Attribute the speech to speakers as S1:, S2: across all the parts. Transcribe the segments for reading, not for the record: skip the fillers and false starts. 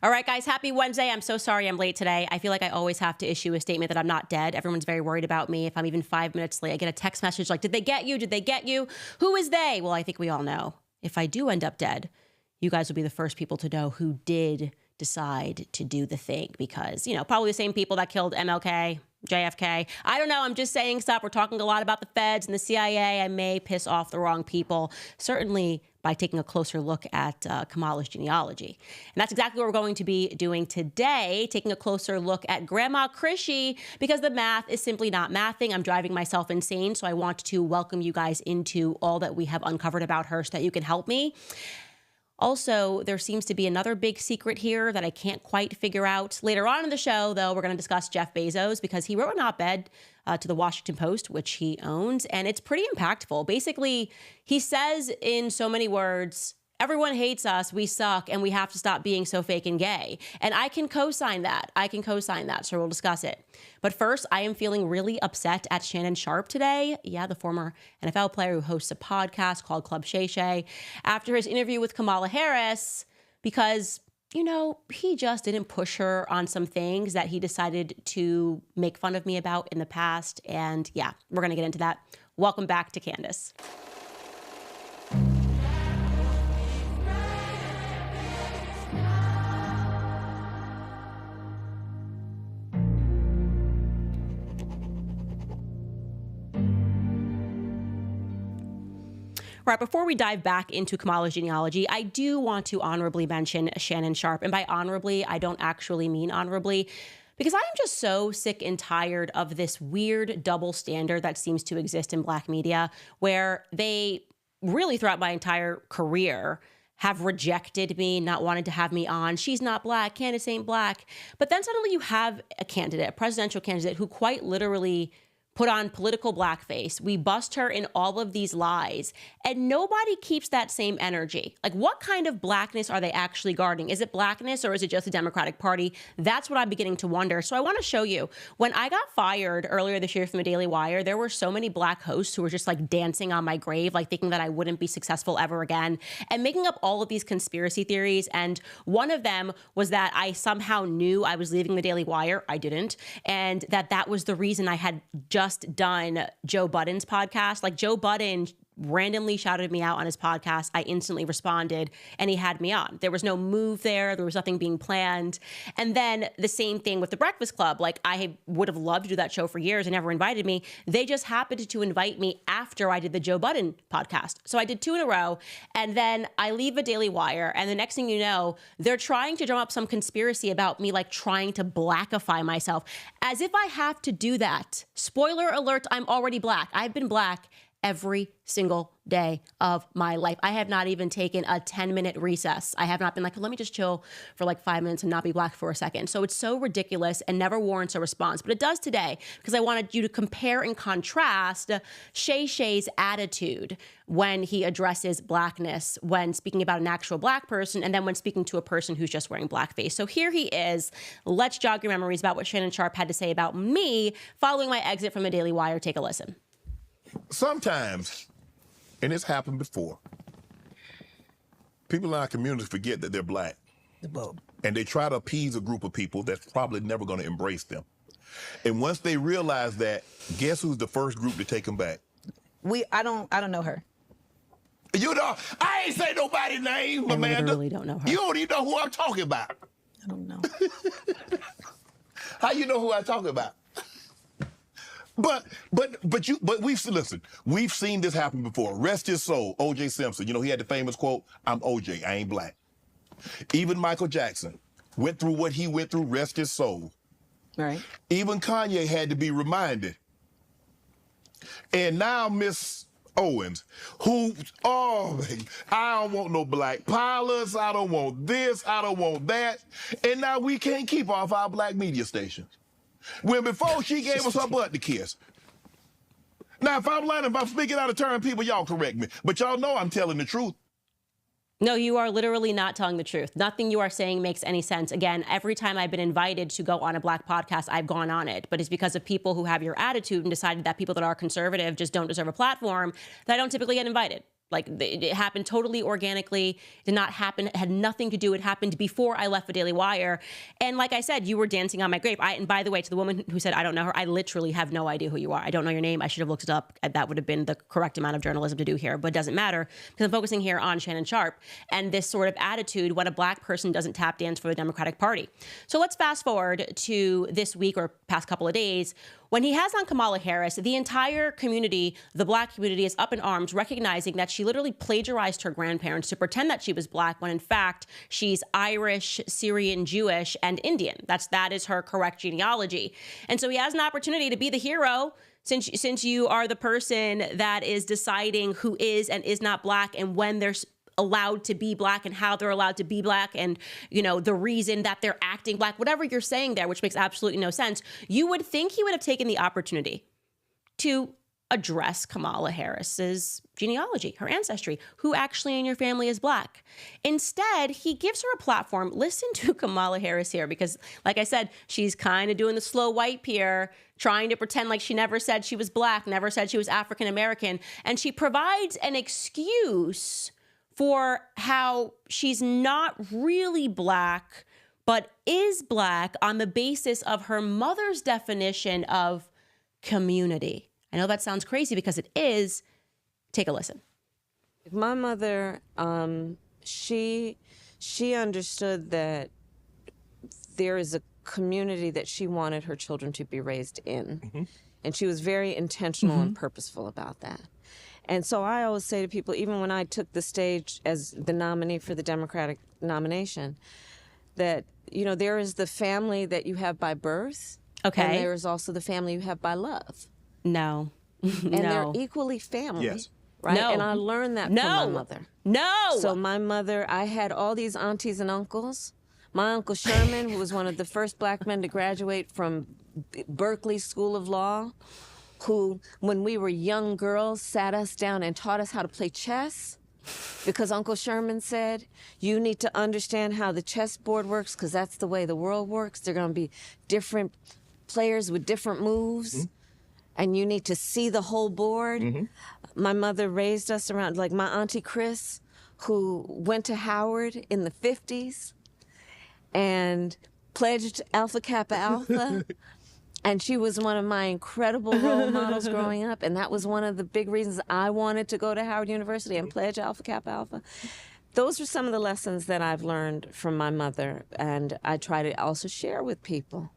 S1: All right, guys, happy Wednesday. I'm so sorry I'm late today. I feel like I always have to issue a statement that I'm not dead. Everyone's very worried about me. If I'm even 5 minutes late, I get a text message like, did they get you? Did they get you? Who is they? Well, I think we all know. If I do end up dead, you guys will be the first people to know who did decide to do the thing because, probably the same people that killed MLK, JFK. I don't know. I'm just saying stuff. We're talking a lot about the feds and the CIA. I may piss off the wrong people, certainly by taking a closer look at Kamala's genealogy. And that's exactly what we're going to be doing today, taking a closer look at Grandma Chrishy, because the math is simply not mathing. I'm driving myself insane, so I want to welcome you guys into all that we have uncovered about her so that you can help me. Also, there seems to be another big secret here that I can't quite figure out. Later on in the show, though, we're going to discuss Jeff Bezos because he wrote an op-ed to the Washington Post, which he owns, and it's pretty impactful. Basically, he says in so many words, everyone hates us, we suck, and we have to stop being so fake and gay. And I can co-sign that. So we'll discuss it. But first, I am feeling really upset at Shannon Sharpe today. Yeah, the former NFL player who hosts a podcast called Club Shay Shay, after his interview with Kamala Harris, because, he just didn't push her on some things that he decided to make fun of me about in the past. And yeah, we're going to get into that. Welcome back to Candace. Right, before we dive back into Kamala's genealogy, I do want to honorably mention Shannon Sharpe. And by honorably, I don't actually mean honorably, because I am just so sick and tired of this weird double standard that seems to exist in Black media, where they really, throughout my entire career, have rejected me, not wanted to have me on. She's not Black, Candace ain't Black. But then suddenly you have a candidate, a presidential candidate, who quite literally put on political blackface. We bust her in all of these lies, and nobody keeps that same energy. Like, what kind of Blackness are they actually guarding? Is it Blackness or is it just the Democratic Party? That's what I'm beginning to wonder. So I want to show you, when I got fired earlier this year from the Daily Wire, there were so many Black hosts who were just like dancing on my grave, like thinking that I wouldn't be successful ever again, and making up all of these conspiracy theories. And one of them was that I somehow knew I was leaving the Daily Wire. I didn't. And that was the reason I had just done Joe Budden's podcast. Like, Joe Budden randomly shouted me out on his podcast. I instantly responded, and he had me on. There was no move there. There was nothing being planned. And then the same thing with The Breakfast Club. Like, I would have loved to do that show for years and never invited me. They just happened to invite me after I did the Joe Budden podcast. So I did 2 in a row, and then I leave the Daily Wire, and the next thing you know, they're trying to drum up some conspiracy about me, like trying to Blackify myself, as if I have to do that. Spoiler alert, I'm already Black. I've been Black every single day of my life. I have not even taken a 10-minute recess. I have not been like, let me just chill for like 5 minutes and not be Black for a second. So it's so ridiculous and never warrants a response. But it does today, because I wanted you to compare and contrast Shay Shay's attitude when he addresses Blackness, when speaking about an actual Black person, and then when speaking to a person who's just wearing blackface. So here he is. Let's jog your memories about what Shannon Sharpe had to say about me following my exit from the Daily Wire. Take a listen.
S2: Sometimes, and it's happened before, people in our community forget that they're Black. And they try to appease a group of people that's probably never going to embrace them. And once they realize that, guess who's the first group to take them back?
S3: I don't know her.
S2: You know, I ain't say nobody's name, Amanda.
S1: I literally don't know her.
S2: You don't even know who I'm talking about.
S3: I don't know.
S2: How you know who I'm talking about? But we've seen this happen before. Rest his soul, O.J. Simpson. He had the famous quote, "I'm O.J., I ain't Black." Even Michael Jackson went through what he went through, rest his soul.
S3: Right.
S2: Even Kanye had to be reminded. And now Miss Owens, who, I don't want no Black pilots, I don't want this, I don't want that. And now we can't keep off our Black media stations. When before she gave us her butt to kiss. Now, if I'm lying, if I'm speaking out of turn, people, y'all correct me. But y'all know I'm telling the truth.
S1: No, you are literally not telling the truth. Nothing you are saying makes any sense. Again, every time I've been invited to go on a Black podcast, I've gone on it. But it's because of people who have your attitude and decided that people that are conservative just don't deserve a platform that I don't typically get invited. Like it happened totally organically. It did not happen. It had nothing to do. It happened before I left the Daily Wire. And like I said, you were dancing on my grave. And by the way, to the woman who said, I don't know her, I literally have no idea who you are. I don't know your name. I should have looked it up. That would have been the correct amount of journalism to do here, but it doesn't matter because I'm focusing here on Shannon Sharpe and this sort of attitude when a black person doesn't tap dance for the Democratic Party. So let's fast forward to this week or past couple of days. When he has on Kamala Harris, the entire community, the black community, is up in arms, recognizing that she literally plagiarized her grandparents to pretend that she was black when in fact she's Irish, Syrian, Jewish, and Indian. That is her correct genealogy. And so he has an opportunity to be the hero since you are the person that is deciding who is and is not black and when there's allowed to be black and how they're allowed to be black and, you know, the reason that they're acting black, whatever you're saying there, which makes absolutely no sense. You would think he would have taken the opportunity to address Kamala Harris's genealogy, her ancestry, who actually in your family is black. Instead, he gives her a platform. Listen to Kamala Harris here, because like I said, she's kind of doing the slow wipe here, trying to pretend like she never said she was black, never said she was African American. And she provides an excuse for how she's not really black, but is black on the basis of her mother's definition of community. I know that sounds crazy because it is. Take a listen.
S4: My mother, she understood that there is a community that she wanted her children to be raised in. Mm-hmm. And she was very intentional and purposeful about that. And so I always say to people, even when I took the stage as the nominee for the Democratic nomination, that, you know, there is the family that you have by birth.
S1: Okay.
S4: And there is also the family you have by love.
S1: No.
S4: And they're equally family.
S2: Yes.
S4: Right?
S1: No.
S4: And I learned that from my mother.
S1: No.
S4: So my mother, I had all these aunties and uncles. My Uncle Sherman, who was one of the first black men to graduate from Berkeley School of Law, who, when we were young girls, sat us down and taught us how to play chess, because Uncle Sherman said, you need to understand how the chessboard works, because that's the way the world works. There are going to be different players with different moves, and you need to see the whole board. My mother raised us around, like my Auntie Chris, who went to Howard in the 50s and pledged Alpha Kappa Alpha. And she was one of my incredible role models growing up. And that was one of the big reasons I wanted to go to Howard University and pledge Alpha Kappa Alpha. Those are some of the lessons that I've learned from my mother. And I try to also share with people.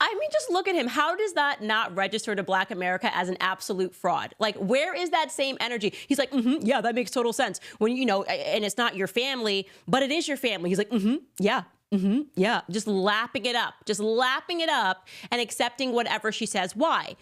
S1: I mean, just look at him. How does that not register to Black America as an absolute fraud? Like, where is that same energy? He's like, yeah, that makes total sense. When, you know, and it's not your family, but it is your family. He's like, yeah. Yeah, just lapping it up and accepting whatever she says. Why?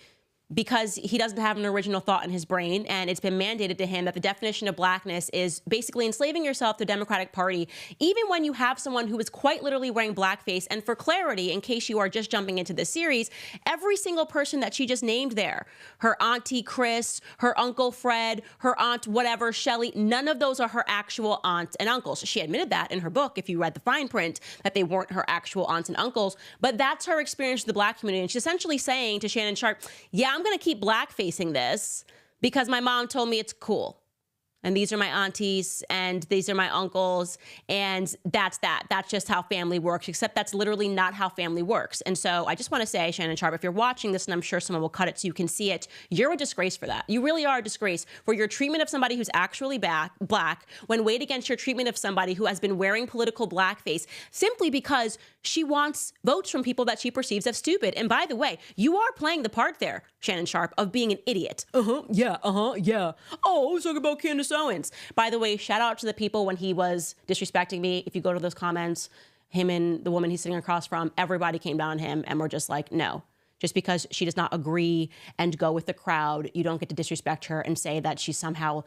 S1: Because he doesn't have an original thought in his brain, and it's been mandated to him that the definition of blackness is basically enslaving yourself to the Democratic Party, even when you have someone who is quite literally wearing blackface. And for clarity, in case you are just jumping into this series, every single person that she just named there, her Auntie Chris, her Uncle Fred, her Aunt whatever, Shelley, none of those are her actual aunts and uncles. She admitted that in her book, if you read the fine print, that they weren't her actual aunts and uncles. But that's her experience with the black community. And she's essentially saying to Shannon Sharpe, yeah, I'm going to keep blackfacing this because my mom told me it's cool. And these are my aunties and these are my uncles. And that's that. That's just how family works, except that's literally not how family works. And so I just want to say, Shannon Sharpe, if you're watching this, and I'm sure someone will cut it so you can see it, you're a disgrace for that. You really are a disgrace for your treatment of somebody who's actually black when weighed against your treatment of somebody who has been wearing political blackface simply because she wants votes from people that she perceives as stupid. And by the way, you are playing the part there, Shannon Sharpe, of being an idiot. Yeah. Oh, I was talking about Candace Owens. By the way, shout out to the people when he was disrespecting me. If you go to those comments, him and the woman he's sitting across from, everybody came down on him and were just like, no. Just because she does not agree and go with the crowd, you don't get to disrespect her and say that she's somehow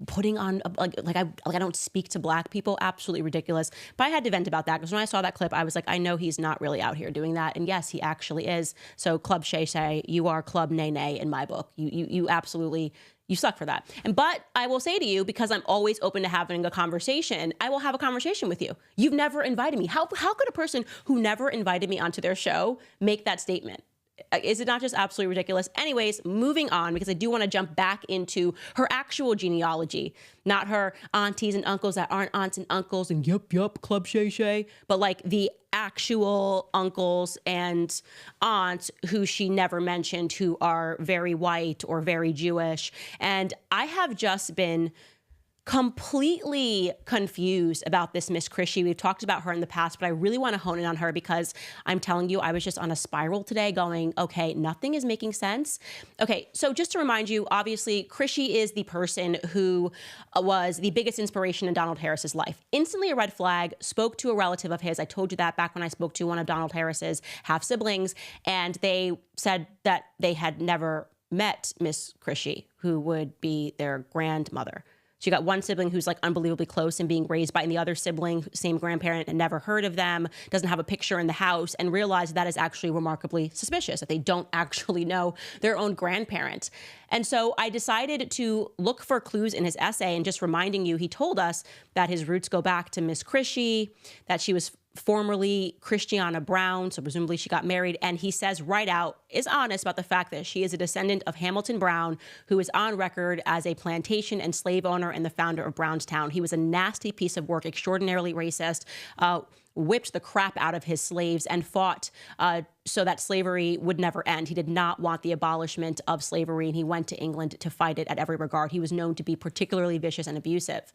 S1: putting on like I don't speak to black people. Absolutely ridiculous. But I had to vent about that because when I saw that clip, I was like, I know he's not really out here doing that. And yes, he actually is. So Club Shay Shay, you are Club Nay Nay in my book. You absolutely, you suck for that. But I will say to you, because I'm always open to having a conversation, I will have a conversation with you. You've never invited me. How could a person who never invited me onto their show make that statement? Is it not just absolutely ridiculous? Anyways, moving on, because I do want to jump back into her actual genealogy, not her aunties and uncles that aren't aunts and uncles and yup, Club Shay Shay, but like the actual uncles and aunts who she never mentioned, who are very white or very Jewish. And I have just been completely confused about this Miss Chrishy. We've talked about her in the past, but I really want to hone in on her because I'm telling you, I was just on a spiral today going, okay, nothing is making sense. Okay, so just to remind you, obviously, Chrishy is the person who was the biggest inspiration in Donald Harris's life. Instantly a red flag, spoke to a relative of his. I told you that back when I spoke to one of Donald Harris's half siblings, and they said that they had never met Miss Chrishy, who would be their grandmother. So you got one sibling who's like unbelievably close and being raised by, and the other sibling, same grandparent, and never heard of them, doesn't have a picture in the house, and realize that is actually remarkably suspicious, that they don't actually know their own grandparent. And so I decided to look for clues in his essay, and just reminding you, he told us that his roots go back to Miss Chrishy, that she was formerly Christiana Brown, so presumably she got married, and he says right out, is honest about the fact that she is a descendant of Hamilton Brown, who is on record as a plantation and slave owner and the founder of Brownstown. He was a nasty piece of work, extraordinarily racist, whipped the crap out of his slaves, and fought so that slavery would never end. He did not want the abolishment of slavery, and he went to England to fight it at every regard. He was known to be particularly vicious and abusive.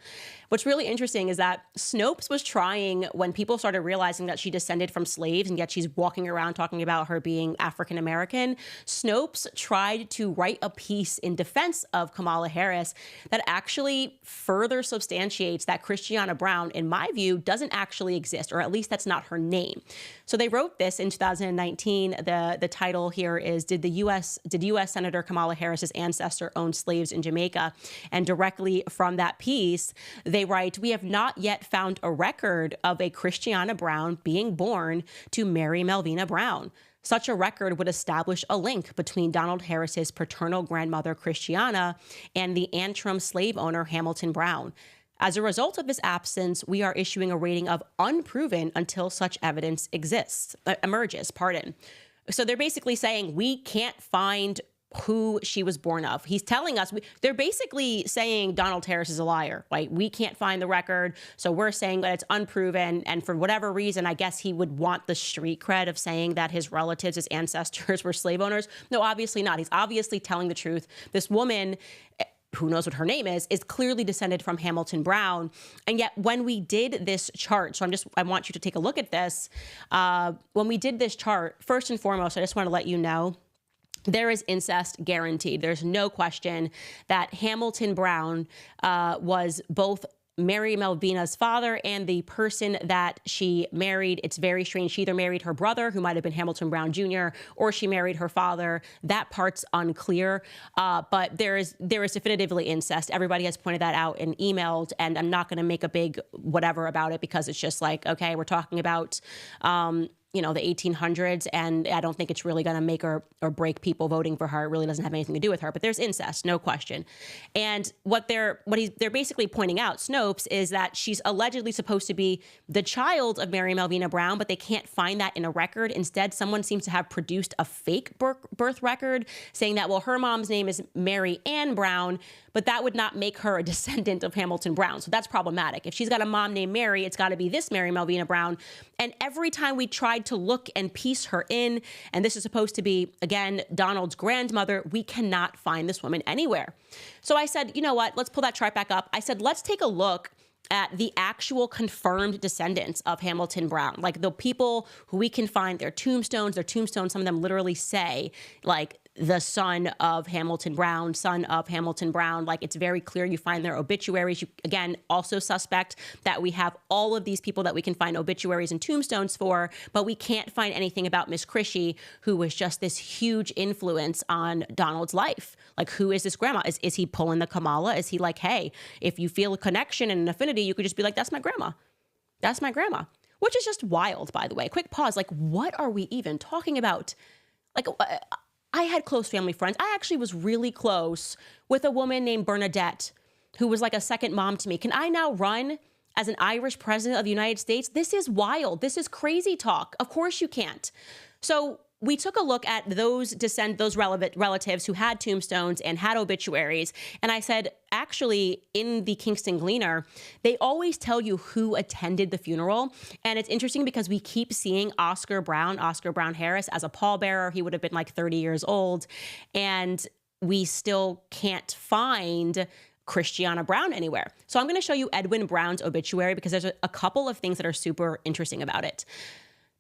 S1: What's really interesting is that Snopes was trying, when people started realizing that she descended from slaves, and yet she's walking around talking about her being African-American, Snopes tried to write a piece in defense of Kamala Harris that actually further substantiates that Christiana Brown, in my view, doesn't actually exist, or at least that's not her name. So they wrote this in 2019. The title here is, Did U.S. Senator Kamala Harris's ancestor own slaves in Jamaica? And directly from that piece, they write, we have not yet found a record of a Christiana Brown being born to Mary Melvina Brown. Such a record would establish a link between Donald Harris's paternal grandmother, Christiana, and the Antrim slave owner, Hamilton Brown. As a result of his absence, we are issuing a rating of unproven until such evidence emerges. So they're basically saying we can't find who she was born of. He's telling us, they're basically saying Donald Harris is a liar. Like, we can't find the record, so we're saying that it's unproven. And for whatever reason, I guess he would want the street cred of saying that his relatives, his ancestors were slave owners. No, obviously not. He's obviously telling the truth. This woman, who knows what her name is clearly descended from Hamilton Brown. And yet when we did this chart, so I want you to take a look at this. When we did this chart, first and foremost, I just want to let you know, there is incest guaranteed. There's no question that Hamilton Brown was both Mary Melvina's father and the person that she married. It's very strange. She either married her brother, who might have been Hamilton Brown Jr., or she married her father. That part's unclear, but there is definitively incest. Everybody has pointed that out and emailed, and I'm not going to make a big whatever about it, because it's just like, okay, we're talking about the 1800s, and I don't think it's really going to make or break people voting for her. It really doesn't have anything to do with her, but there's incest, no question. And what they're basically pointing out, Snopes, is that she's allegedly supposed to be the child of Mary Melvina Brown, but they can't find that in a record. Instead, someone seems to have produced a fake birth record saying that, well, her mom's name is Mary Ann Brown, but that would not make her a descendant of Hamilton Brown. So that's problematic. If she's got a mom named Mary, it's got to be this Mary Melvina Brown. And every time we tried to look and piece her in, and this is supposed to be, again, Donald's grandmother, we cannot find this woman anywhere. So I said, you know what, let's pull that chart back up. I said, let's take a look at the actual confirmed descendants of Hamilton Brown, like the people who we can find their tombstones, some of them literally say, like, the son of Hamilton Brown, like, it's very clear. You find their obituaries. You, again, also suspect that we have all of these people that we can find obituaries and tombstones for, but we can't find anything about Miss Chrishy, who was just this huge influence on Donald's life. Like, who is this grandma? Is he pulling the Kamala? Is he like, hey, if you feel a connection and an affinity, you could just be like, that's my grandma. That's my grandma. Which is just wild, by the way. Quick pause. Like, what are we even talking about? Like, I had close family friends. I actually was really close with a woman named Bernadette, who was like a second mom to me. Can I now run as an Irish president of the United States? This is wild. This is crazy talk. Of course you can't. So we took a look at those relevant relatives who had tombstones and had obituaries. And I said, actually, in the Kingston Gleaner, they always tell you who attended the funeral. And it's interesting because we keep seeing Oscar Brown Harris, as a pallbearer. He would have been like 30 years old. And we still can't find Christiana Brown anywhere. So I'm going to show you Edwin Brown's obituary because there's a couple of things that are super interesting about it.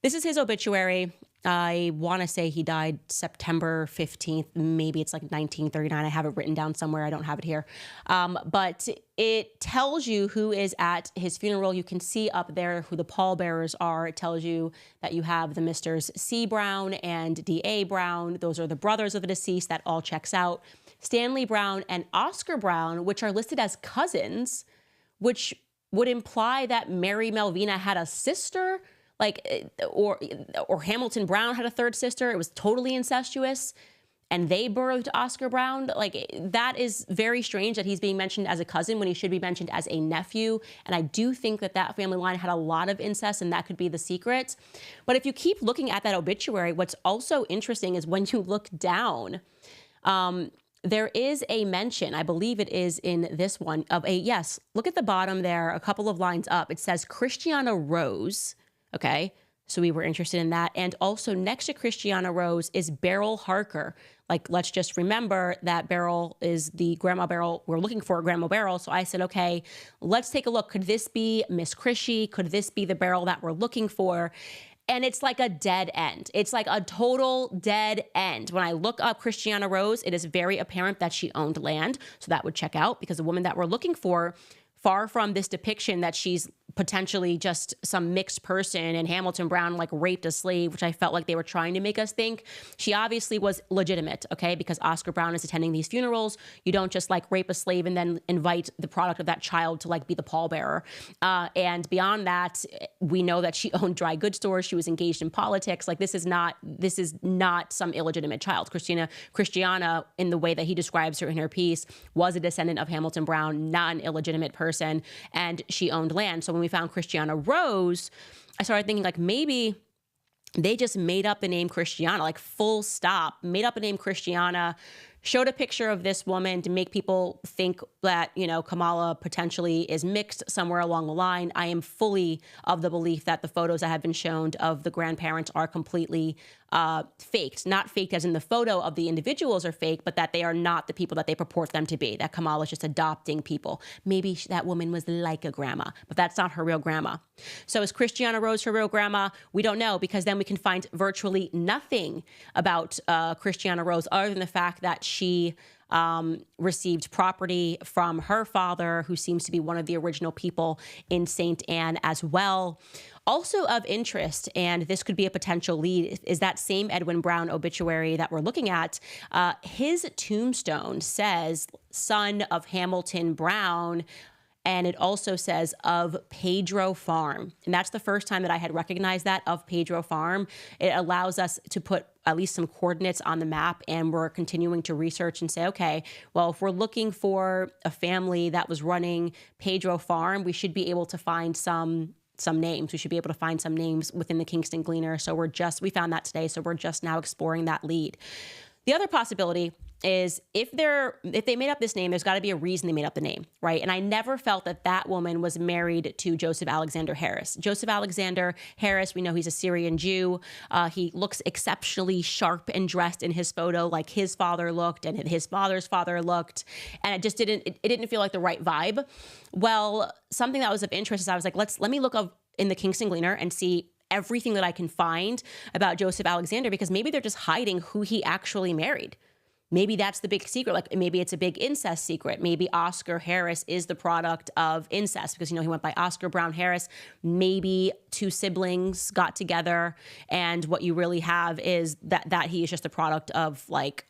S1: This is his obituary. I want to say he died September 15th. Maybe it's like 1939. I have it written down somewhere. I don't have it here. But it tells you who is at his funeral. You can see up there who the pallbearers are. It tells you that you have the Misters C. Brown and D.A. Brown. Those are the brothers of the deceased. That all checks out. Stanley Brown and Oscar Brown, which are listed as cousins, which would imply that Mary Melvina had a sister, or Hamilton Brown had a third sister. It was totally incestuous, and they birthed Oscar Brown. That is very strange that he's being mentioned as a cousin when he should be mentioned as a nephew. And I do think that family line had a lot of incest, and that could be the secret. But if you keep looking at that obituary, what's also interesting is when you look down, there is a mention, I believe it is in this one, of look at the bottom there, a couple of lines up. It says Christiana Rose. Okay, so we were interested in that. And also next to Christiana Rose is Beryl Harker. Let's just remember that Beryl is the Grandma Beryl. We're looking for a Grandma Beryl. So I said, okay, let's take a look. Could this be Miss Chrishy? Could this be the Beryl that we're looking for? And it's like a dead end. It's like a total dead end. When I look up Christiana Rose, it is very apparent that she owned land. So that would check out, because the woman that we're looking for, far from this depiction that she's potentially just some mixed person and Hamilton Brown raped a slave, which I felt like they were trying to make us think. She obviously was legitimate, okay? Because Oscar Brown is attending these funerals. You don't just rape a slave and then invite the product of that child to be the pallbearer. And beyond that, we know that she owned dry goods stores. She was engaged in politics. This is not some illegitimate child. Christiana, in the way that he describes her in her piece, was a descendant of Hamilton Brown, not an illegitimate person, and she owned land. So when we found Christiana Rose, I started thinking maybe they just made up the name Christiana, full stop, made up a name Christiana, showed a picture of this woman to make people think that, Kamala potentially is mixed somewhere along the line. I am fully of the belief that the photos that have been shown of the grandparents are completely faked. Not faked as in the photo of the individuals are fake, but that they are not the people that they purport them to be, that Kamala is just adopting people. Maybe that woman was like a grandma, but that's not her real grandma. So is Christiana Rose her real grandma? We don't know, because then we can find virtually nothing about Christiana Rose other than the fact that she received property from her father, who seems to be one of the original people in St. Anne as well. Also of interest, and this could be a potential lead, is that same Edwin Brown obituary that we're looking at. His tombstone says son of Hamilton Brown, and it also says of Pedro Farm. And that's the first time that I had recognized that, of Pedro Farm. It allows us to put at least some coordinates on the map, and we're continuing to research and say, okay, well, if we're looking for a family that was running Pedro Farm, we should be able to find some names. We should be able to find some names within the Kingston Gleaner. So we found that today. So we're just now exploring that lead. The other possibility is if they made up this name, there's got to be a reason they made up the name, right? And I never felt that woman was married to Joseph Alexander Harris. Joseph Alexander Harris, we know he's a Syrian Jew. He looks exceptionally sharp and dressed in his photo, like his father looked and his father's father looked. And it just didn't feel like the right vibe. Well, something that was of interest is I was like, let me look up in the Kingston Gleaner and see everything that I can find about Joseph Alexander, because maybe they're just hiding who he actually married. Maybe that's the big secret. Maybe it's a big incest secret. Maybe Oscar Harris is the product of incest, because, he went by Oscar Brown Harris. Maybe two siblings got together, and what you really have is that he is just the product of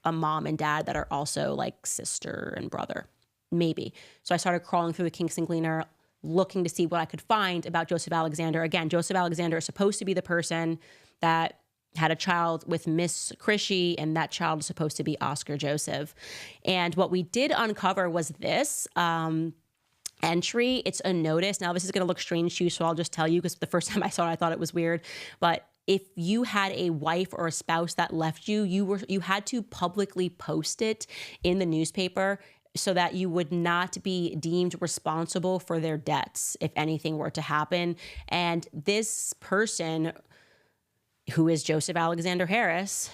S1: a mom and dad that are also sister and brother. Maybe. So I started crawling through the Kingston Gleaner, looking to see what I could find about Joseph Alexander. Again, Joseph Alexander is supposed to be the person that had a child with Miss Chrishy, and that child is supposed to be Oscar Joseph. And what we did uncover was this entry. It's a notice. Now, this is going to look strange to you, so I'll just tell you, because the first time I saw it, I thought it was weird. But if you had a wife or a spouse that left you, you had to publicly post it in the newspaper so that you would not be deemed responsible for their debts if anything were to happen. And this person, who is Joseph Alexander Harris,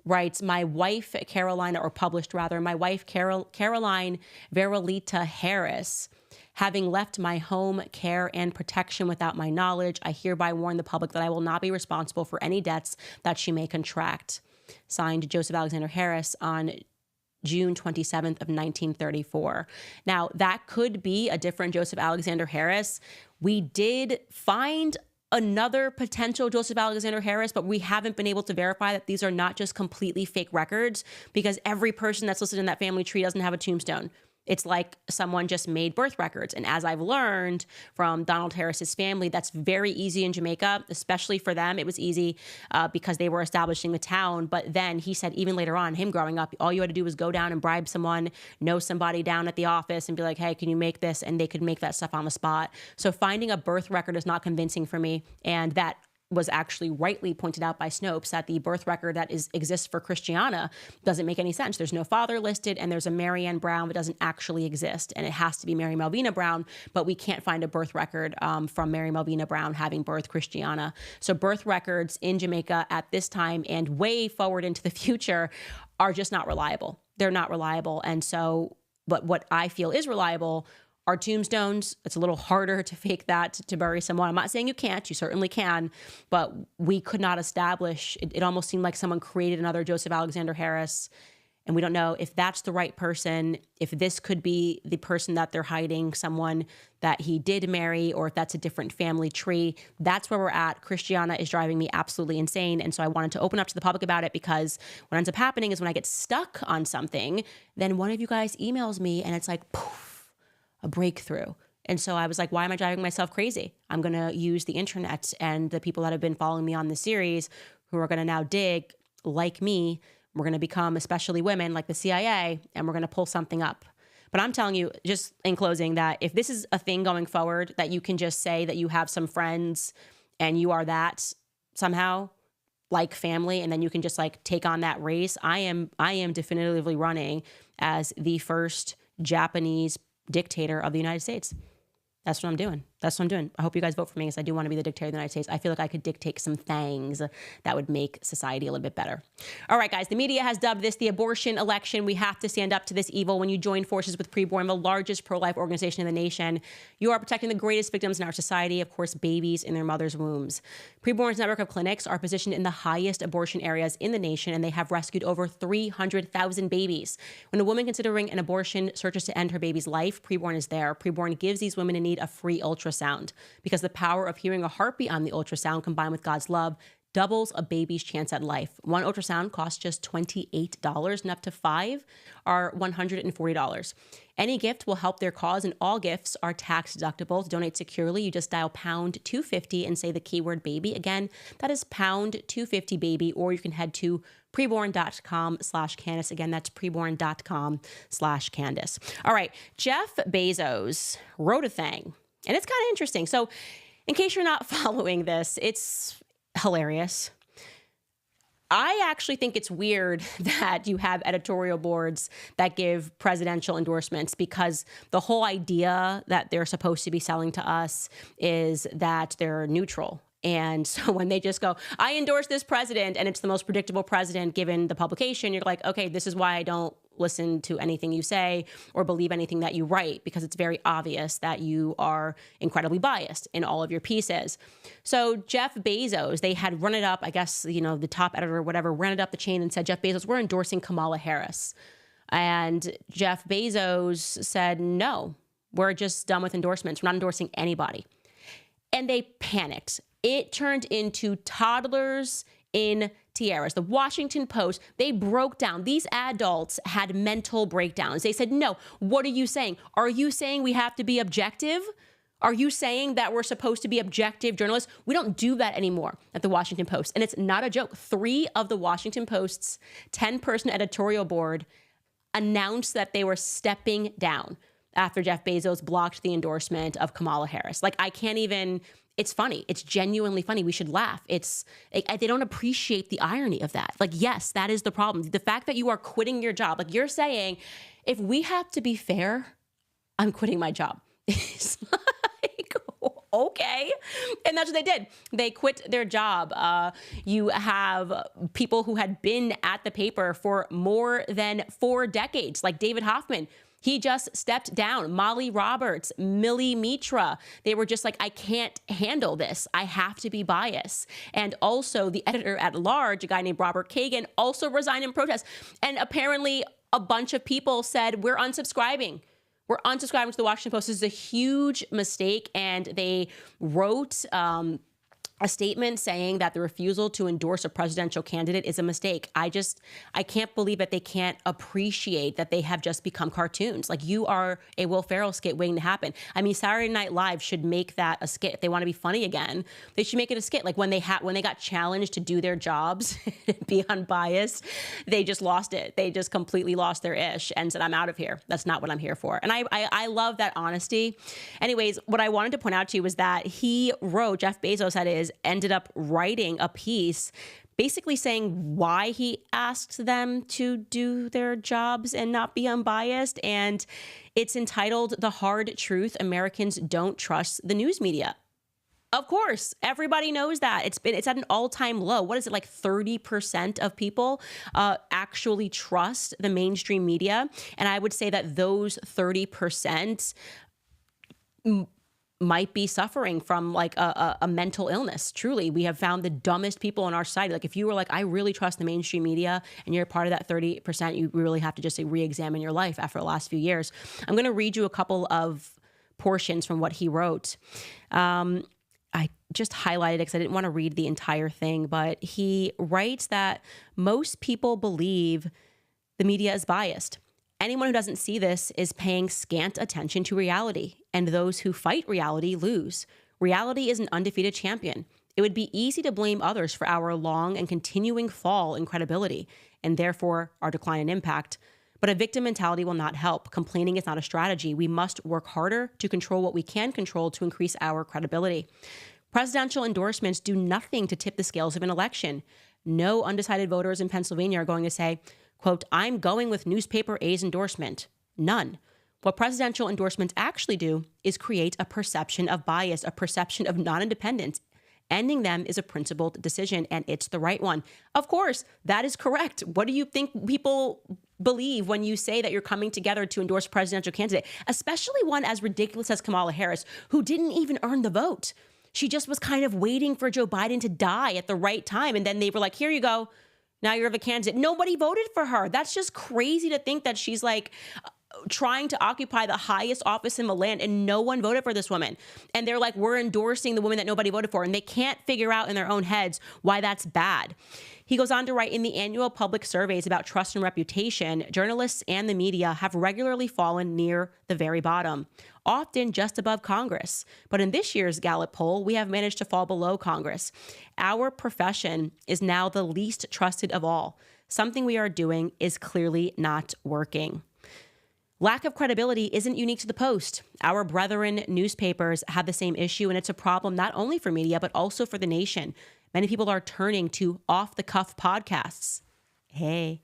S1: writes, my wife, Caroline, or published rather, my wife, Caroline Verolita Harris, having left my home, care, and protection without my knowledge, I hereby warn the public that I will not be responsible for any debts that she may contract. Signed, Joseph Alexander Harris, on June 27th of 1934. Now, that could be a different Joseph Alexander Harris. We did find another potential Joseph Alexander Harris, but we haven't been able to verify that these are not just completely fake records, because every person that's listed in that family tree doesn't have a tombstone. It's like someone just made birth records. And as I've learned from Donald Harris's family, that's very easy in Jamaica, especially for them. It was easy because they were establishing the town. But then he said, even later on, him growing up, all you had to do was go down and bribe someone, know somebody down at the office and be like, hey, can you make this? And they could make that stuff on the spot. So finding a birth record is not convincing for me. And that was actually rightly pointed out by Snopes, that the birth record that exists for Christiana doesn't make any sense. There's no father listed, and there's a Mary Ann Brown that doesn't actually exist, and it has to be Mary Malvina Brown, but we can't find a birth record from Mary Malvina Brown having birthed Christiana. So birth records in Jamaica at this time and way forward into the future are just not reliable. They're not reliable. And so, but what I feel is reliable are tombstones. It's a little harder to fake that to bury someone. I'm not saying you can't, you certainly can, but we could not establish, it almost seemed like someone created another Joseph Alexander Harris, and we don't know if that's the right person, if this could be the person that they're hiding, someone that he did marry, or if that's a different family tree. That's where we're at. Christiana is driving me absolutely insane, and so I wanted to open up to the public about it, because what ends up happening is when I get stuck on something, then one of you guys emails me and it's like, poof, a breakthrough. And so I was like, why am I driving myself crazy? I'm going to use the internet and the people that have been following me on this series, who are going to now dig like me. We're going to become, especially women, like the CIA, and we're going to pull something up. But I'm telling you, just in closing, that if this is a thing going forward, that you can just say that you have some friends and you are that somehow like family, and then you can just like take on that race. I am definitively running as the first Japanese dictator of the United States. That's what I'm doing. That's what I'm doing. I hope you guys vote for me, because I do want to be the dictator of the United States. I feel like I could dictate some things that would make society a little bit better. All right, guys, the media has dubbed this the abortion election. We have to stand up to this evil. When you join forces with Preborn, the largest pro-life organization in the nation, you are protecting the greatest victims in our society, of course, babies in their mother's wombs. Preborn's network of clinics are positioned in the highest abortion areas in the nation, and they have rescued over 300,000 babies. When a woman considering an abortion searches to end her baby's life, Preborn is there. Preborn gives these women in need a free ultrasound, because the power of hearing a heartbeat on the ultrasound combined with God's love doubles a baby's chance at life. One ultrasound costs just $28, and up to 5 are $140. Any gift will help their cause, and all gifts are tax deductible. To donate securely, you just dial pound 250 and say the keyword baby. Again, that is pound 250 baby, or you can head to preborn.com/Candace. Again, that's preborn.com/Candace. All right, Jeff Bezos wrote a thing, and it's kind of interesting. So in case you're not following this, it's hilarious. I actually think it's weird that you have editorial boards that give presidential endorsements, because the whole idea that they're supposed to be selling to us is that they're neutral. And so when they just go, I endorse this president, and it's the most predictable president given the publication, you're like, okay, this is why I don't listen to anything you say or believe anything that you write, because it's very obvious that you are incredibly biased in all of your pieces. So Jeff Bezos, they had run it up, I guess, the top editor or whatever, ran it up the chain and said, Jeff Bezos, we're endorsing Kamala Harris. And Jeff Bezos said, no, we're just done with endorsements. We're not endorsing anybody. And they panicked. It turned into toddlers in tiaras. The Washington Post, they broke down. These adults had mental breakdowns. They said, no, what are you saying? Are you saying we have to be objective? Are you saying that we're supposed to be objective journalists? We don't do that anymore at the Washington Post. And it's not a joke. 3 of the Washington Post's 10-person editorial board announced that they were stepping down. after Jeff Bezos blocked the endorsement of Kamala Harris. Like, I can't even, it's funny. It's genuinely funny. We should laugh. It's, they don't appreciate the irony of that. Like, yes, that is the problem. The fact that you are quitting your job, like you're saying, if we have to be fair, I'm quitting my job. It's like, okay. And that's what they did. They quit their job. You have people who had been at the paper for more than 4 decades, like David Hoffman. He just stepped down. Molly Roberts, Millie Mitra. They were just like, I can't handle this. I have to be biased. And also the editor at large, a guy named Robert Kagan, also resigned in protest. And apparently a bunch of people said, we're unsubscribing. We're unsubscribing to the Washington Post. This is a huge mistake. And they wrote a statement saying that the refusal to endorse a presidential candidate is a mistake. I can't believe that they can't appreciate that they have just become cartoons. Like, you are a Will Ferrell skit waiting to happen. I mean, Saturday Night Live should make that a skit. If they want to be funny again, they should make it a skit. Like, when they got challenged to do their jobs, be unbiased, they just lost it. They just completely lost their ish and said, I'm out of here. That's not what I'm here for. And I love that honesty. Anyways, what I wanted to point out to you was that Jeff Bezos ended up writing a piece basically saying why he asked them to do their jobs and not be unbiased. And it's entitled "The Hard Truth: Americans Don't Trust the News Media." Of course, everybody knows that. It's at an all-time low. What is it, like 30% of people actually trust the mainstream media? And I would say that those 30% might be suffering from like a mental illness. Truly, we have found the dumbest people in our society. Like, if you were like, I really trust the mainstream media, and you're part of that 30%, you really have to just re-examine your life after the last few years. I'm going to read you a couple of portions from what he wrote. I just highlighted it because I didn't want to read the entire thing, but he writes that most people believe the media is biased. Anyone who doesn't see this is paying scant attention to reality, and those who fight reality lose. Reality is an undefeated champion. It would be easy to blame others for our long and continuing fall in credibility, and therefore our decline in impact. But a victim mentality will not help. Complaining is not a strategy. We must work harder to control what we can control to increase our credibility. Presidential endorsements do nothing to tip the scales of an election. No undecided voters in Pennsylvania are going to say, quote, I'm going with newspaper A's endorsement. None. What presidential endorsements actually do is create a perception of bias, a perception of non-independence. Ending them is a principled decision, and it's the right one. Of course, that is correct. What do you think people believe when you say that you're coming together to endorse a presidential candidate, especially one as ridiculous as Kamala Harris, who didn't even earn the vote? She just was kind of waiting for Joe Biden to die at the right time, and then they were like, here you go. Now you're the candidate. Nobody voted for her. That's just crazy to think that she's like trying to occupy the highest office in the land, and no one voted for this woman. And they're like, we're endorsing the woman that nobody voted for. And they can't figure out in their own heads why that's bad. He goes on to write, in the annual public surveys about trust and reputation, journalists and the media have regularly fallen near the very bottom, often just above Congress. But in this year's Gallup poll, we have managed to fall below Congress. Our profession is now the least trusted of all. Something we are doing is clearly not working. Lack of credibility isn't unique to the Post. Our brethren newspapers have the same issue, and it's a problem not only for media, but also for the nation. Many people are turning to off-the-cuff podcasts. Hey.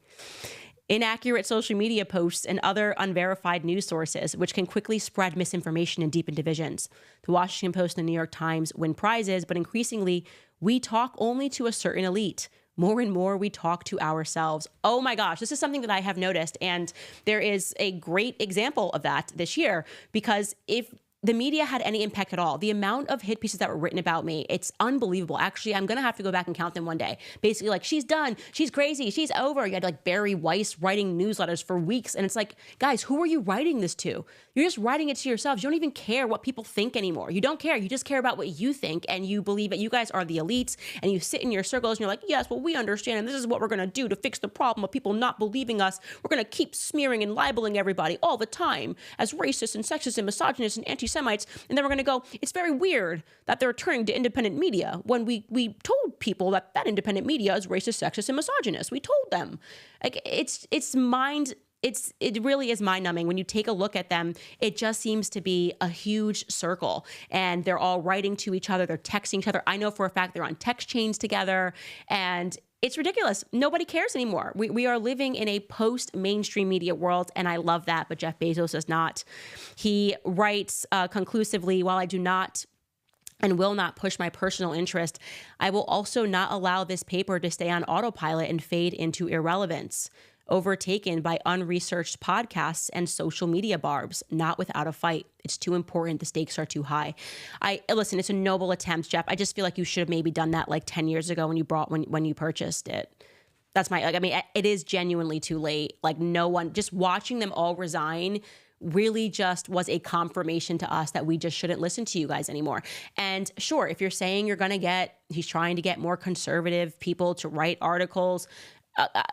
S1: Inaccurate social media posts and other unverified news sources, which can quickly spread misinformation and deepen divisions. The Washington Post and the New York Times win prizes, but increasingly, we talk only to a certain elite. More and more, we talk to ourselves. Oh my gosh, this is something that I have noticed, and there is a great example of that this year, because if the media had any impact at all, the amount of hit pieces that were written about me, it's unbelievable. Actually, I'm going to have to go back and count them one day. Basically, like, she's done, she's crazy, she's over. You had like Barry Weiss writing newsletters for weeks. And it's like, guys, who are you writing this to? You're just writing it to yourselves. You don't even care what people think anymore. You don't care. You just care about what you think. And you believe that you guys are the elites. And you sit in your circles and you're like, yes, well, we understand. And this is what we're going to do to fix the problem of people not believing us. We're going to keep smearing and libeling everybody all the time as racist and sexist and misogynist and anti-Semites. And then we're going to go, it's very weird that they're turning to independent media when we told people that independent media is racist, sexist, and misogynist. We told them. Like, it's mind it really is mind-numbing. When you take a look at them, it just seems to be a huge circle, and they're all writing to each other. They're texting each other. I know for a fact they're on text chains together, and it's ridiculous. Nobody cares anymore. We are living in a post-mainstream media world, and I love that, but Jeff Bezos does not. He writes conclusively, while I do not and will not push my personal interest, I will also not allow this paper to stay on autopilot and fade into irrelevance, overtaken by unresearched podcasts and social media barbs, not without a fight. It's too important. The stakes are too high. Listen, it's a noble attempt, Jeff. I just feel like you should have maybe done that like 10 years ago when you purchased it. That's it is genuinely too late. Like, no one, just watching them all resign really just was a confirmation to us that we just shouldn't listen to you guys anymore. And sure, if you're saying he's trying to get more conservative people to write articles,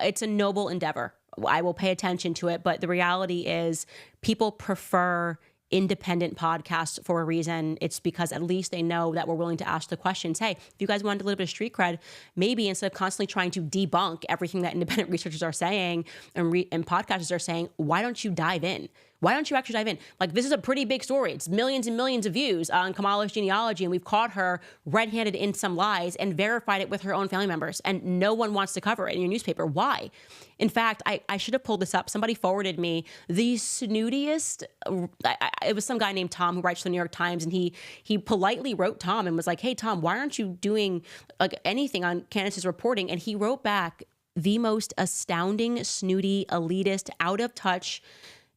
S1: it's a noble endeavor. I will pay attention to it. But the reality is people prefer independent podcasts for a reason. It's because at least they know that we're willing to ask the questions. Hey, if you guys wanted a little bit of street cred, maybe instead of constantly trying to debunk everything that independent researchers are saying and podcasters are saying, why don't you dive in? Why don't you actually dive in? Like, this is a pretty big story. It's millions and millions of views on Kamala's genealogy, and we've caught her red-handed in some lies and verified it with her own family members, and no one wants to cover it in your newspaper. Why? In fact, I should have pulled this up. Somebody forwarded me the snootiest. It was some guy named Tom who writes for the New York Times, and he politely wrote Tom and was like, hey, Tom, why aren't you doing anything on Candace's reporting? And he wrote back the most astounding, snooty, elitist, out-of-touch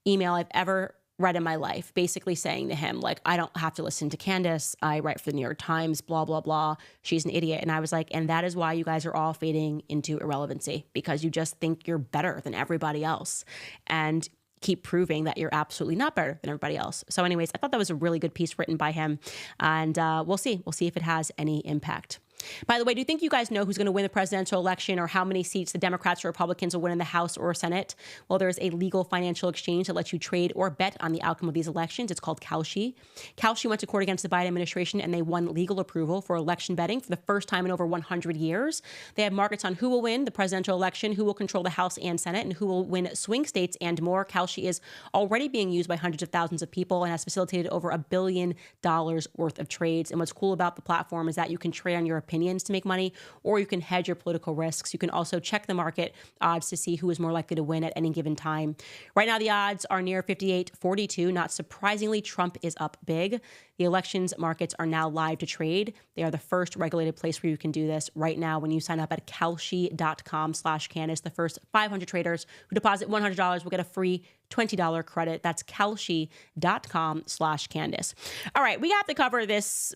S1: email I've ever read in my life, basically saying to him, like, I don't have to listen to Candace. I write for the New York Times, blah, blah, blah. She's an idiot. And I was like, and that is why you guys are all fading into irrelevancy, because you just think you're better than everybody else and keep proving that you're absolutely not better than everybody else. So anyways, I thought that was a really good piece written by him. And we'll see. We'll see if it has any impact. By the way, do you think you guys know who's going to win the presidential election or how many seats the Democrats or Republicans will win in the House or Senate? Well, there's a legal financial exchange that lets you trade or bet on the outcome of these elections. It's called Kalshi. Kalshi went to court against the Biden administration, and they won legal approval for election betting for the first time in over 100 years. They have markets on who will win the presidential election, who will control the House and Senate, and who will win swing states and more. Kalshi is already being used by hundreds of thousands of people and has facilitated over $1 billion worth of trades. And what's cool about the platform is that you can trade on your opinions to make money, or you can hedge your political risks. You can also check the market odds to see who is more likely to win at any given time. Right now, the odds are near 58-42. Not surprisingly, Trump is up big. The elections markets are now live to trade. They are the first regulated place where you can do this right now. When you sign up at kalshi.com/Candace, the first 500 traders who deposit $100 will get a free $20 credit. That's kalshi.com/Candace. All right, we have to cover this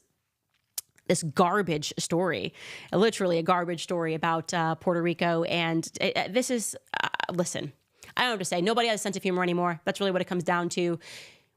S1: garbage story, literally a garbage story about Puerto Rico. And this is, listen, I don't know what to say. Nobody has a sense of humor anymore. That's really what it comes down to.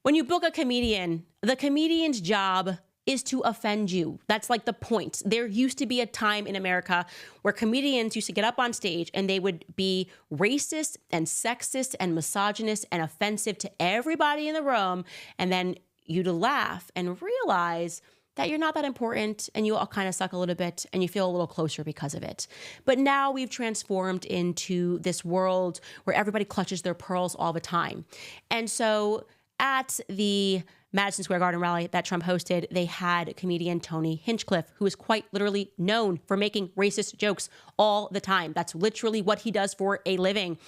S1: When you book a comedian, the comedian's job is to offend you. That's like the point. There used to be a time in America where comedians used to get up on stage and they would be racist and sexist and misogynist and offensive to everybody in the room. And then you'd laugh and realize that you're not that important and you all kind of suck a little bit and you feel a little closer because of it. But now we've transformed into this world where everybody clutches their pearls all the time. And so at the Madison Square Garden rally that Trump hosted, they had comedian Tony Hinchcliffe, who is quite literally known for making racist jokes all the time. That's literally what he does for a living.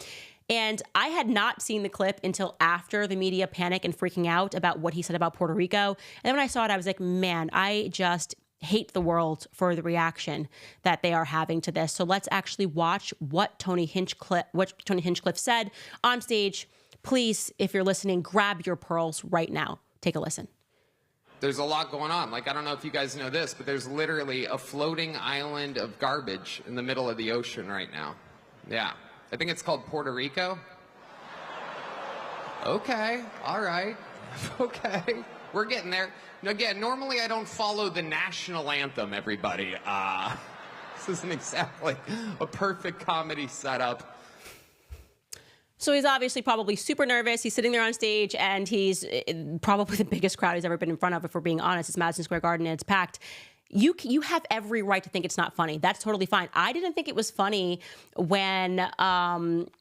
S1: And I had not seen the clip until after the media panic and freaking out about what he said about Puerto Rico. And then when I saw it, I was like, man, I just hate the world for the reaction that they are having to this. So let's actually watch what Tony Hinchcliffe said on stage. Please, if you're listening, grab your pearls right now. Take a listen.
S5: There's a lot going on. Like, I don't know if you guys know this, but there's literally a floating island of garbage in the middle of the ocean right now. Yeah. I think it's called Puerto Rico. Okay, all right. Okay, we're getting there. Now, again, normally I don't follow the national anthem, everybody. This isn't exactly a perfect comedy setup.
S1: So he's obviously probably super nervous. He's sitting there on stage, and he's probably the biggest crowd he's ever been in front of, if we're being honest. It's Madison Square Garden, and it's packed. you have every right to think it's not funny. That's totally fine. I didn't think it was funny when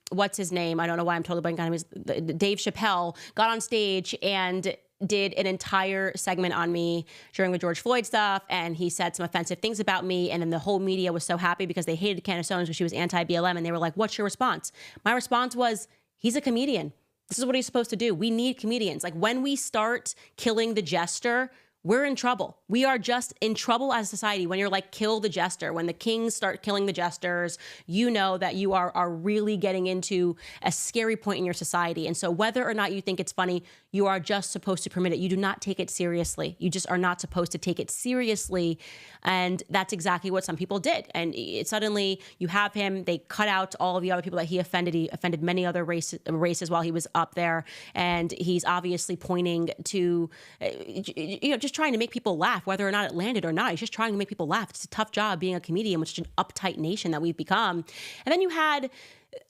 S1: what's his name? I don't know why I'm totally blanking on him. Dave Chappelle got on stage and did an entire segment on me during the George Floyd stuff, and he said some offensive things about me, and then the whole media was so happy because they hated Candace Owens when she was anti-BLM, and they were like, what's your response? My response was, he's a comedian. This is what he's supposed to do. We need comedians. Like, when we start killing the jester, we're in trouble. We are just in trouble as a society. When you're like, kill the jester, when the kings start killing the jesters, you know that you are really getting into a scary point in your society. And so whether or not you think it's funny, you are just supposed to permit it. You do not take it seriously. You just are not supposed to take it seriously. And that's exactly what some people did. And suddenly you have him, they cut out all of the other people that he offended. He offended many other races while he was up there. And he's obviously pointing to, just trying to make people laugh, whether or not it landed or not. He's just trying to make people laugh. It's a tough job being a comedian with such an uptight nation that we've become. And then you had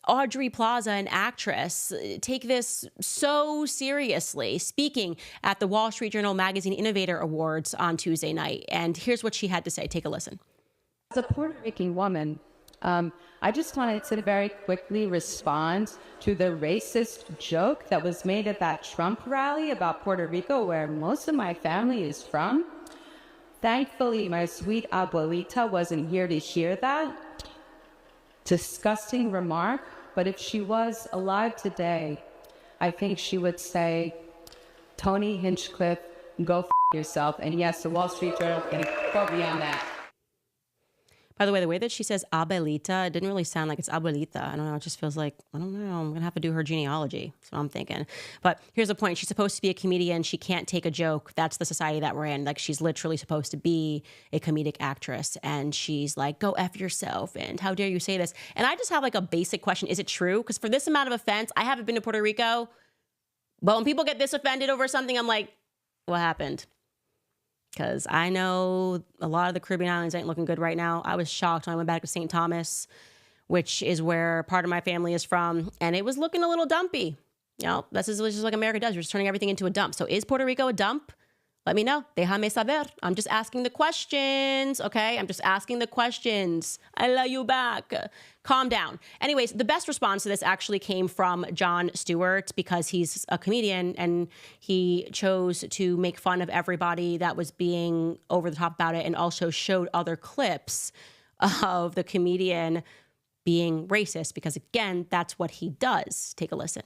S1: Audrey Plaza, an actress, take this so seriously, speaking at the Wall Street Journal Magazine Innovator Awards on Tuesday night. And here's what she had to say. Take a listen.
S6: As a Puerto Rican woman, I just wanted to very quickly respond to the racist joke that was made at that Trump rally about Puerto Rico, where most of my family is from. Thankfully, my sweet abuelita wasn't here to hear that disgusting remark, but if she was alive today, I think she would say, Tony Hinchcliffe, go f*** yourself. And yes, the Wall Street Journal can quote me on that.
S1: By the way that she says abuelita, it didn't really sound like it's abuelita. I don't know. It just feels like, I don't know. I'm going to have to do her genealogy. That's what I'm thinking. But here's the point. She's supposed to be a comedian. She can't take a joke. That's the society that we're in. Like, she's literally supposed to be a comedic actress. And she's like, go F yourself. And how dare you say this? And I just have like a basic question. Is it true? Because for this amount of offense, I haven't been to Puerto Rico. But when people get this offended over something, I'm like, what happened? Because I know a lot of the Caribbean islands ain't looking good right now. I was shocked when I went back to St. Thomas, which is where part of my family is from, and it was looking a little dumpy. You know, this is just like America does. We're just turning everything into a dump. So is Puerto Rico a dump? Let me know. Déjame saber. I'm just asking the questions, okay? I'm just asking the questions. I love you back. Calm down. Anyways, the best response to this actually came from Jon Stewart, because he's a comedian and he chose to make fun of everybody that was being over the top about it, and also showed other clips of the comedian being racist, because again, that's what he does. Take a listen.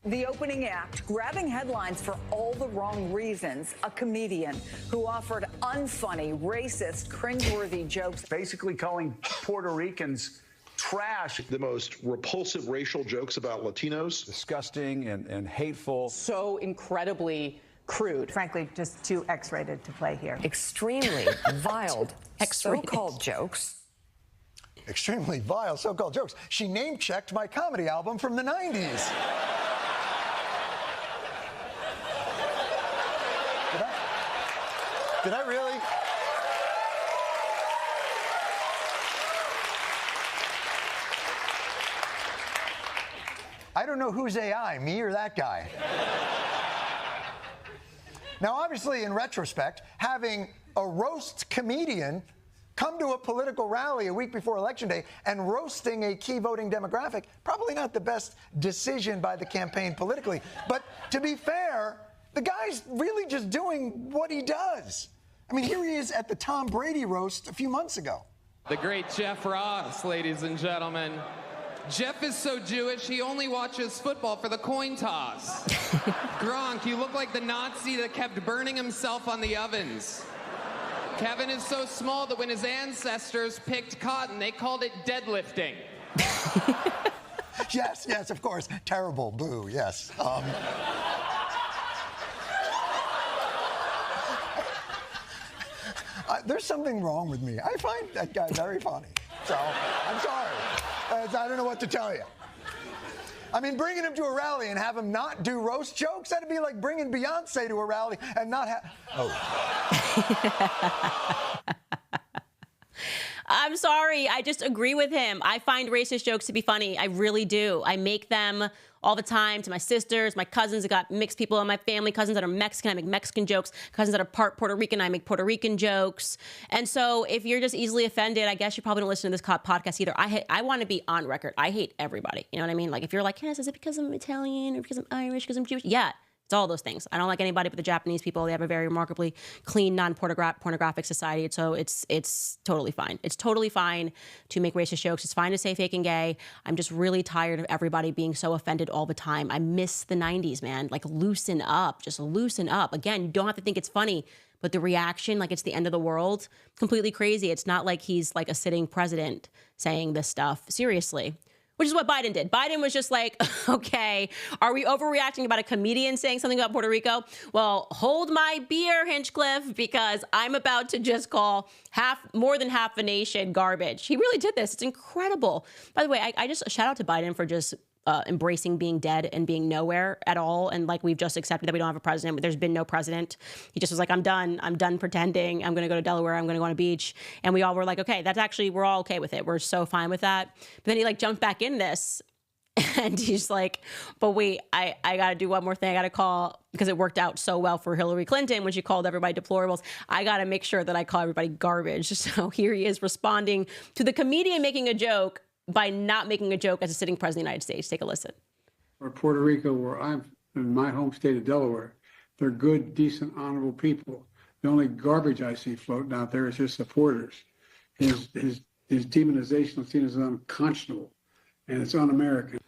S7: The opening act, grabbing headlines for all the wrong reasons. A comedian who offered unfunny, racist, cringeworthy jokes.
S8: Basically calling Puerto Ricans trash.
S9: The most repulsive racial jokes about Latinos.
S8: Disgusting and hateful.
S10: So incredibly crude.
S11: Frankly, just too X-rated to play here.
S12: Extremely vile so-called jokes.
S13: Extremely vile so-called jokes. She name-checked my comedy album from the 90s. Did I really? I don't know who's AI, me or that guy. Now, obviously, in retrospect, having a roast comedian come to a political rally a week before Election Day and roasting a key voting demographic, probably not the best decision by the campaign politically. But to be fair, the guy's really just doing what he does. I mean, here he is at the Tom Brady roast a few months ago.
S5: The great Jeff Ross, ladies and gentlemen. Jeff is so Jewish, he only watches football for the coin toss. Gronk, you look like the Nazi that kept burning himself on the ovens. Kevin is so small that when his ancestors picked cotton, they called it deadlifting.
S13: Yes, of course. Terrible, boo, yes. There's something wrong with me. I find that guy very funny. So, I'm sorry. I don't know what to tell you. I mean, bringing him to a rally and have him not do roast jokes, that'd be like bringing Beyonce to a rally and not have... Oh.
S1: I'm sorry. I just agree with him. I find racist jokes to be funny. I really do. I make them all the time to my sisters, my cousins. I got mixed people in my family. Cousins that are Mexican, I make Mexican jokes. Cousins that are part Puerto Rican, I make Puerto Rican jokes. And so if you're just easily offended, I guess you probably don't listen to this podcast either. I want to be on record. I hate everybody. You know what I mean? Like if you're like, Candace, is it because I'm Italian or because I'm Irish, because I'm Jewish? Yeah. It's all those things. I don't like anybody but the Japanese people. They have a very remarkably clean, non-pornographic society. So it's totally fine. It's totally fine to make racist jokes. It's fine to say fake and gay. I'm just really tired of everybody being so offended all the time. I miss the 90s, man. Like loosen up. Just loosen up. Again, you don't have to think it's funny, but the reaction, like it's the end of the world, completely crazy. It's not like he's like a sitting president saying this stuff. Seriously. Which is what Biden did. Biden was just like, okay, are we overreacting about a comedian saying something about Puerto Rico? Well, hold my beer, Hinchcliffe, because I'm about to just call more than half the nation garbage. He really did this. It's incredible. By the way, I just shout out to Biden for just embracing being dead and being nowhere at all. And like we've just accepted that we don't have a president. There's been no president. He just was like, I'm done pretending. I'm going to go to Delaware. I'm going to go on a beach. And we all were like, okay, we're all okay with it. We're so fine with that. But then he like jumped back in this and he's like, but wait, I got to do one more thing. I got to call, because it worked out so well for Hillary Clinton when she called everybody deplorables. I got to make sure that I call everybody garbage. So here he is responding to the comedian making a joke by not making a joke as a sitting president of the United States. Take a listen.
S14: Or Puerto Rico, where I'm in my home state of Delaware, they're good, decent, honorable people. The only garbage I see floating out there is his supporters. His demonization of seen as unconscionable, and it's un-American.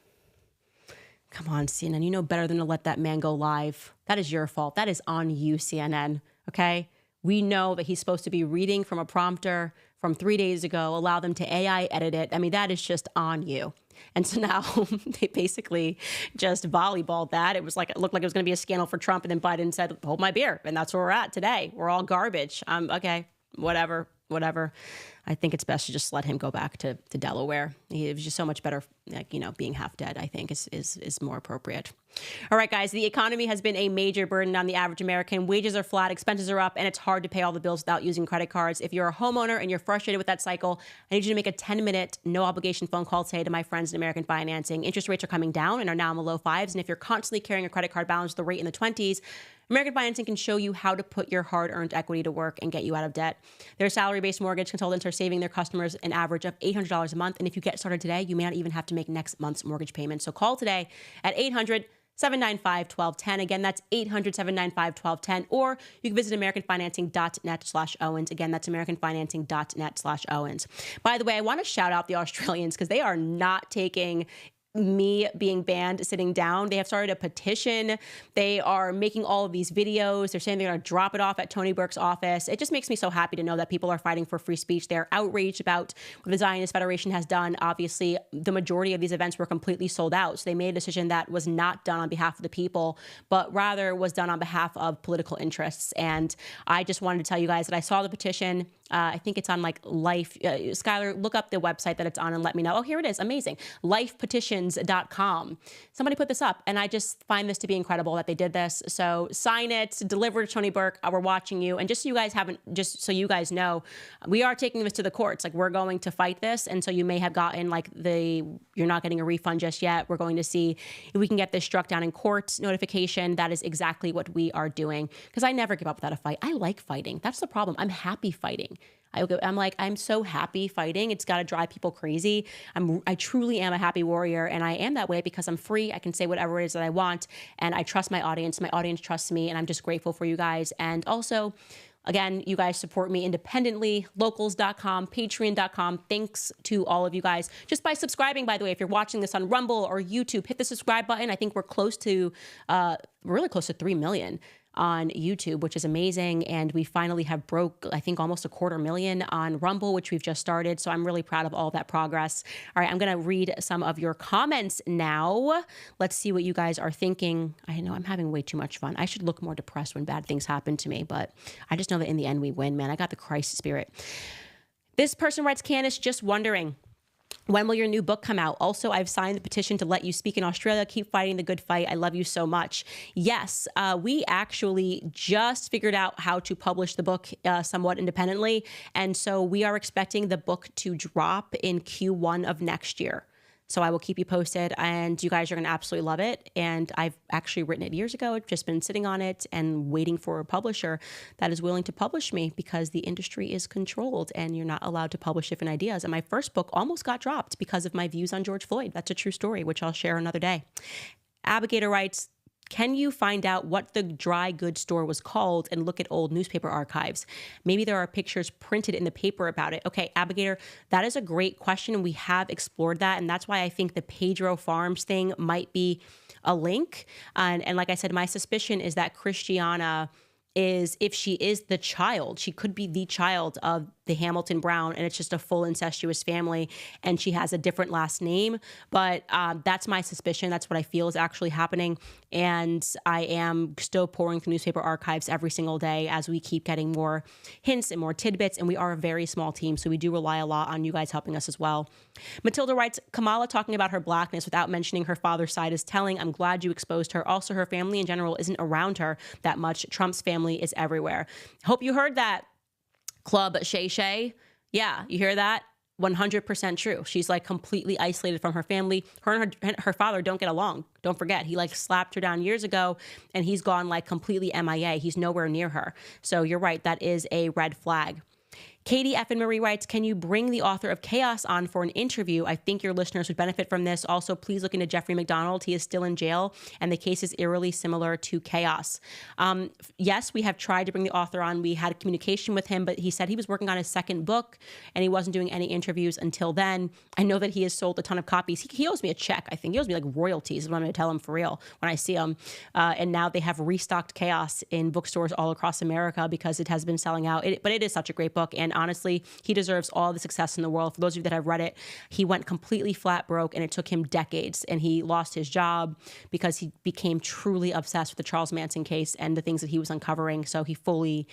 S1: Come on, CNN. You know better than to let that man go live. That is your fault. That is on you, CNN. Okay? We know that he's supposed to be reading from a prompter from 3 days ago, allow them to AI edit it. I mean, that is just on you. And so now they basically just volleyballed that. It looked like it was going to be a scandal for Trump. And then Biden said, hold my beer. And that's where we're at today. We're all garbage. Okay, whatever. I think it's best to just let him go back to Delaware. It was just so much better, like, being half dead, I think is more appropriate. All right, guys, the economy has been a major burden on the average American. Wages are flat, expenses are up, and it's hard to pay all the bills without using credit cards. If you're a homeowner and you're frustrated with that cycle, I need you to make a 10-minute, no-obligation phone call today to my friends in American Financing. Interest rates are coming down and are now in the low 5s. And if you're constantly carrying a credit card balance with the rate in the 20s, American Financing can show you how to put your hard-earned equity to work and get you out of debt. Their salary-based mortgage consultants are saving their customers an average of $800 a month. And if you get started today, you may not even have to make next month's mortgage payment. So call today at 800-795-1210. Again, that's 800-795-1210. Or you can visit americanfinancing.net/Owens. Again, that's americanfinancing.net/Owens. By the way, I want to shout out the Australians because they are not taking me being banned sitting down. They have started a petition. They are making all of these videos. They're saying they're going to drop it off at Tony Burke's office. It just makes me so happy to know that people are fighting for free speech. They're outraged about what the Zionist Federation has done. Obviously, the majority of these events were completely sold out. So they made a decision that was not done on behalf of the people, but rather was done on behalf of political interests. And I just wanted to tell you guys that I saw the petition. I think it's on like Life. Skylar, look up the website that it's on and let me know. Oh, here it is. Amazing. Lifepetitions.com. Somebody put this up, and I just find this to be incredible that they did this. So sign it, deliver to Tony Burke. We're watching you. And just so you guys know, we are taking this to the courts. Like, we're going to fight this. And so you may have gotten you're not getting a refund just yet. We're going to see if we can get this struck down in court notification. That is exactly what we are doing, because I never give up without a fight. I like fighting. That's the problem. I'm happy fighting. I'm so happy fighting. It's got to drive people crazy. I truly am a happy warrior, and I am that way because I'm free. I can say whatever it is that I want, and I trust my audience. My audience trusts me, and I'm just grateful for you guys. And also, again, you guys support me independently. Locals.com, patreon.com. Thanks to all of you guys. Just by subscribing, by the way, if you're watching this on Rumble or YouTube, hit the subscribe button. I think we're really close to 3 million on YouTube, which is amazing. And we finally have broke, I think, almost 250,000 on Rumble, which we've just started. So I'm really proud of all that progress. All right, I'm going to read some of your comments now. Let's see what you guys are thinking. I know I'm having way too much fun. I should look more depressed when bad things happen to me, but I just know that in the end we win, man. I got the Christ spirit. This person writes, Candace, just wondering, When will your new book come out? Also, I've signed the petition to let you speak in Australia. Keep fighting the good fight. I love you so much. Yes, we actually just figured out how to publish the book somewhat independently. And so we are expecting the book to drop in Q1 of next year. So I will keep you posted, and you guys are going to absolutely love it. And I've actually written it years ago. I've just been sitting on it and waiting for a publisher that is willing to publish me, because the industry is controlled and you're not allowed to publish different ideas. And my first book almost got dropped because of my views on George Floyd. That's a true story, which I'll share another day. Abigator writes, can you find out what the dry goods store was called and look at old newspaper archives? Maybe there are pictures printed in the paper about it. Okay, Abigator, that is a great question, and we have explored that, and that's why I think the Pedro Farms thing might be a link. And like I said, my suspicion is that Christiana is, if she is the child, she could be the child of the Hamilton Brown, and it's just a full incestuous family, and she has a different last name. But that's my suspicion. That's what I feel is actually happening. And I am still pouring through newspaper archives every single day as we keep getting more hints and more tidbits. And we are a very small team, so we do rely a lot on you guys helping us as well. Matilda writes, Kamala talking about her blackness without mentioning her father's side is telling. I'm glad you exposed her. Also, her family in general isn't around her that much. Trump's family is everywhere. Hope you heard that, Club Shay Shay. Yeah, you hear that? 100% true. She's like completely isolated from her family. Her and her father don't get along. Don't forget, he like slapped her down years ago, and he's gone like completely MIA. He's nowhere near her. So you're right. That is a red flag. Katie F. and Marie writes, can you bring the author of Chaos on for an interview? I think your listeners would benefit from this. Also, please look into Jeffrey McDonald. He is still in jail, and the case is eerily similar to Chaos. Yes, we have tried to bring the author on. We had communication with him, but he said he was working on his second book, and he wasn't doing any interviews until then. I know that he has sold a ton of copies. He owes me a check. I think he owes me like royalties is what I'm going to tell him for real when I see him. And now they have restocked Chaos in bookstores all across America because it has been selling out. But it is such a great book, and honestly, he deserves all the success in the world. For those of you that have read it, he went completely flat broke, and it took him decades, and he lost his job because he became truly obsessed with the Charles Manson case and the things that he was uncovering. So he fully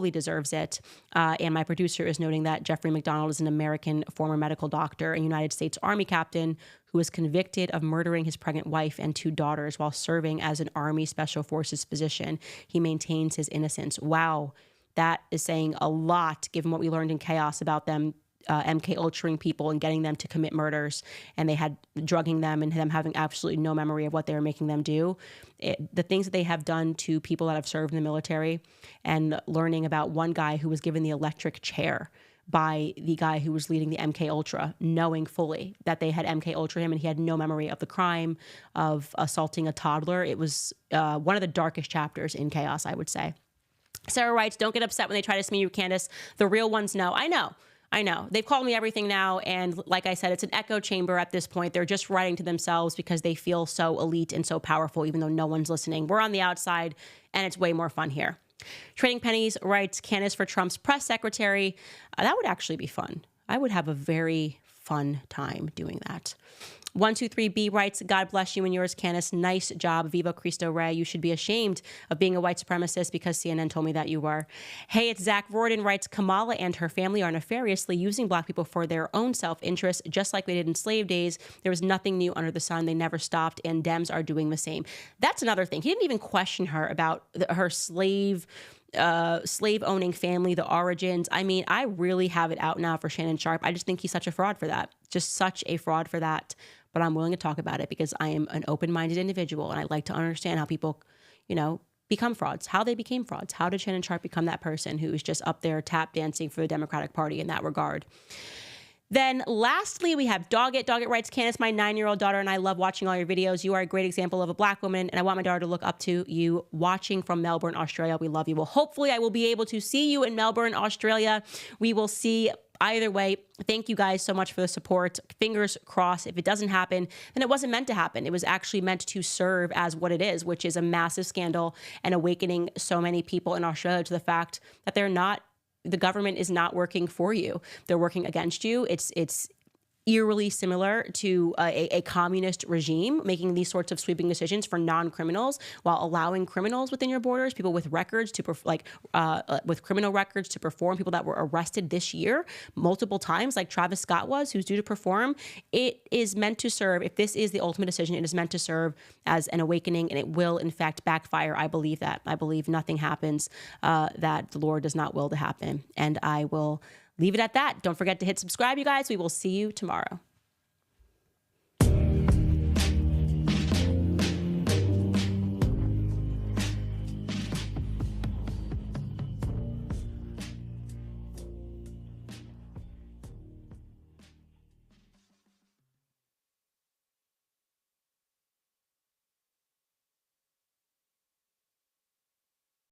S1: deserves it. And my producer is noting that Jeffrey McDonald is an American former medical doctor and United States Army captain who was convicted of murdering his pregnant wife and 2 daughters while serving as an Army Special Forces physician. He maintains his innocence. Wow. That is saying a lot, given what we learned in Chaos about them MK Ultraing people and getting them to commit murders, and they had drugging them and them having absolutely no memory of what they were making them do. The things that they have done to people that have served in the military, and learning about one guy who was given the electric chair by the guy who was leading the MK Ultra, knowing fully that they had MK Ultra him and he had no memory of the crime of assaulting a toddler. It was one of the darkest chapters in Chaos, I would say. Sarah writes, don't get upset when they try to smear you, Candace. The real ones know. I know. They've called me everything now. And like I said, it's an echo chamber at this point. They're just writing to themselves because they feel so elite and so powerful, even though no one's listening. We're on the outside, and it's way more fun here. Trading Pennies writes, Candace for Trump's press secretary. That would actually be fun. I would have a very fun time doing that. 123B writes, God bless you and yours, Candace. Nice job. Viva Cristo Rey. You should be ashamed of being a white supremacist because CNN told me that you were. Hey, it's Zach Rorden writes, Kamala and her family are nefariously using black people for their own self-interest, just like they did in slave days. There was nothing new under the sun. They never stopped, and Dems are doing the same. That's another thing. He didn't even question her about her slave owning family, the origins. I mean, I really have it out now for Shannon Sharpe. I just think he's such a fraud for that. Just such a fraud for that. But I'm willing to talk about it because I am an open-minded individual, and I like to understand how people, become frauds, how they became frauds. How did Shannon Sharpe become that person who is just up there tap dancing for the Democratic Party in that regard? Then lastly, we have Doggett. Doggett writes, Candace, my 9-year-old daughter and I love watching all your videos. You are a great example of a black woman, and I want my daughter to look up to you. Watching from Melbourne, Australia. We love you. Well, hopefully I will be able to see you in Melbourne, Australia. We will see. Either way, thank you guys so much for the support. Fingers crossed. If it doesn't happen, then it wasn't meant to happen. It was actually meant to serve as what it is, which is a massive scandal and awakening so many people in Australia to the fact that the government is not working for you. They're working against you. It's eerily similar to a communist regime, making these sorts of sweeping decisions for non-criminals while allowing criminals within your borders, people with records to with criminal records to perform, people that were arrested this year multiple times, like Travis Scott was, who's due to perform. It is meant to serve, if this is the ultimate decision, it is meant to serve as an awakening, and it will in fact backfire. I believe that. I believe nothing happens that the Lord does not will to happen. And I will leave it at that. Don't forget to hit subscribe, you guys. We will see you tomorrow.